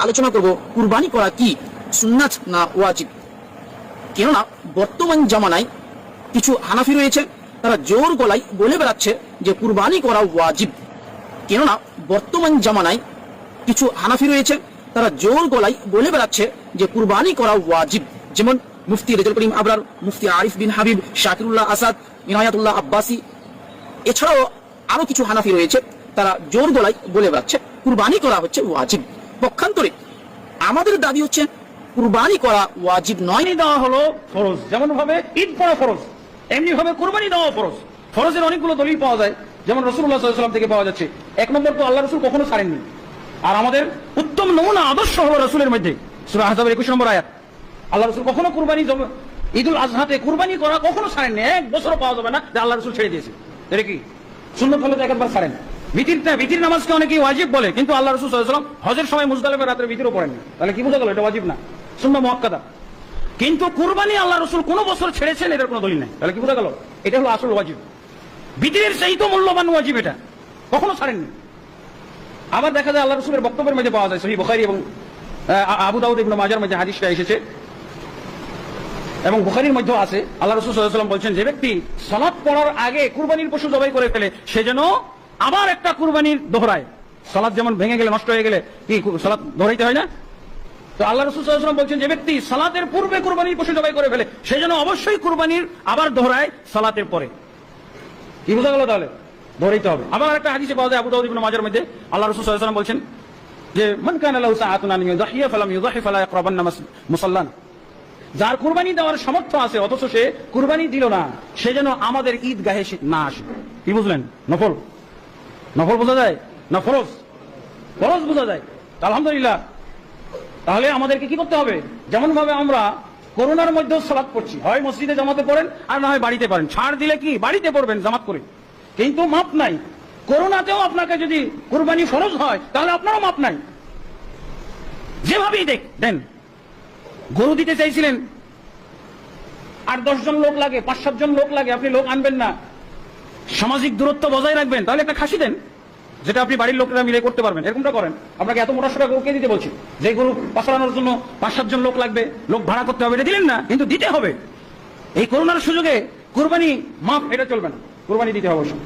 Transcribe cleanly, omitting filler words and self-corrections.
আলোচনা করব কুরবানি করা কি সুন্নাত না ওয়াজিব। কেননা বর্তমান জামানায় কিছু হানাফি রয়েছে, তারা জোর গলায় বলে বেড়াচ্ছে যে কুরবানি করা ওয়াজিব। কেননা বর্তমান জামানায় কিছু হানাফি রয়েছে, তারা জোর গলায় বলে বেড়াচ্ছে যে কুরবানি করা ওয়াজিব। যেমন মুফতি রেজাউল করিম আবরার, মুফতি আরিফ বিন হাবিব, শাকিরুল্লাহ আসাদ, ইনায়াতুল্লাহ আব্বাসী, এছাড়াও আরো কিছু হানাফি রয়েছে, তারা জোর গলায় বলে বেড়াচ্ছে কুরবানি করা হচ্ছে ওয়াজিব। পক্ষান্তরে আমাদের দাবি হচ্ছে কুরবানি করা ওয়াজিব নয়। দেওয়া হলো ফরজ, যেমন ভাবে ঈদ পড়া ফরজ, এমনি ভাবে কুরবানি দেওয়া ফরজ। ফরজের অনেকগুলো দলিল পাওয়া যায়, যেমন রাসূলুল্লাহ সাল্লাল্লাহু আলাইহি ওয়াসাল্লাম থেকে পাওয়া যাচ্ছে। এক নম্বর তো আল্লাহ রাসূল কখনো ছাড়েননি, আর আমাদের উত্তম নমুনা আদর্শ হলো রাসূলের মধ্যে সূরা আহজাবের 21 নম্বর আয়াত। আল্লাহ রাসূল কখনো কুরবানি ঈদুল আজহাতে কুরবানি করা কখনো ছাড়েননি। এক বছরও পাওয়া যাবে না যে আল্লাহ রাসূল ছেড়ে দিয়েছে। এটা কি সুন্নাত হলে তো একবার ছাড়েন। বিতির নামাজকে অনেকেই ওয়াজিব বলে, কিন্তু আল্লাহ রাসূল সাল্লাল্লাহু আলাইহি ওয়াসাল্লাম হজের সময় মুজদালিফার রাতে বিতিরও পড়েননি। তাহলে কি বোঝা গেল? এটা ওয়াজিব না, সুন্নাহ মুআক্কাদা। কিন্তু কুরবানি আল্লাহ রাসূল কোন বছর ছেড়েছেন এটার কোনো দলিল নাই। তাহলে কি বোঝা গেল? এটা হলো আসল ওয়াজিব। বিতিরের সেই তো মূল্যবান ওয়াজিব, এটা কখনো ছাড়েননি। আবার দেখা যায় আল্লাহ রাসূলের বক্তব্যের মধ্যে পাওয়া যায়, সহিহ বুখারী এবং আবু দাউদ ইবনে মাজার মধ্যে হাদিসটা এসেছে এবং বুখারীর মধ্যেও আছে। আল্লাহ রাসূল সাল্লাল্লাহু আলাইহি ওয়াসাল্লাম বলছেন, যে ব্যক্তি সালাত পড়ার আগে কুরবানির পশু জবাই করে ফেলে, সে যেন আবার একটা কুরবানির দোহরায়। সালাত যেমন ভেঙে গেলে, নষ্ট হয়ে গেলে কি সালাত দোহরাইতে হয় না? তো আল্লাহ রাসূল সাল্লাল্লাহু আলাইহি ওয়াসাল্লাম বলছেন, যে ব্যক্তি সালাতের পূর্বে কুরবানির পশু জবাই করে ফেলে, সে যেন অবশ্যই কুরবানির আবার দোহরায় সালাতের পরে। কি বোঝা গেল? তাহলে দোহরাইতে হবে। আবার একটা হাদিসে পাওয়া যায় আবু দাউদ ইবনে মাজার মধ্যে, আল্লাহ রাসূল সাল্লাল্লাহু আলাইহি ওয়াসাল্লাম বলছেন যে মান কানা লাহু সাআতুন আন ইউযাহিয়া ফালাম ইউযাহি ফালা ইয়াকরাবান্না মুসাল্লানা। যার কুরবানি দেওয়ার সামর্থ্য আছে অথচ সে কুরবানি দিল না, সে যেন আমাদের ঈদগাহে না আসে। কি বুঝলেন? নফল নফল বোঝা যায় না ফরজ? ফরজ বোঝা যায়। আলহামদুলিল্লাহ। তাহলে আমাদেরকে কি করতে হবে? যেমন ভাবে আমরা করোনার মধ্যে সালাত পড়ছি, হয় মসজিদে জামাতে পড়েন আর না হয় বাড়িতে পড়েন। ছাড় দিলে কি বাড়িতে পড়বেন জামাত করে, কিন্তু মাপ নাই। করোনাতেও আপনাকে যদি কুরবানি ফরজ হয়, তাহলে আপনারও মাপ নাই। যেভাবেই দেন, গরু দিতে চাইছিলেন, 8-10 জন লোক লাগে, 5-7 জন লোক লাগে, আপনি লোক আনবেন না, সামাজিক দূরত্ব বজায় রাখবেন, তাহলে একটা খাসি দেন, যেটা আপনি বাড়ির লোকেরা মিলে করতে পারবেন। এরকমটা করেন। আপনাকে এত মোটা সোটা গরু কে দিতে বলছি? যে গরু পাচানোর জন্য 5-7 জন লোক লাগবে, লোক ভাড়া করতে হবে, এটা দিলেন না, কিন্তু দিতে হবে। এই করোনার সুযোগে কুরবানি মাপ, এটা চলবে না, কুরবানি দিতে হবে অবশ্যই।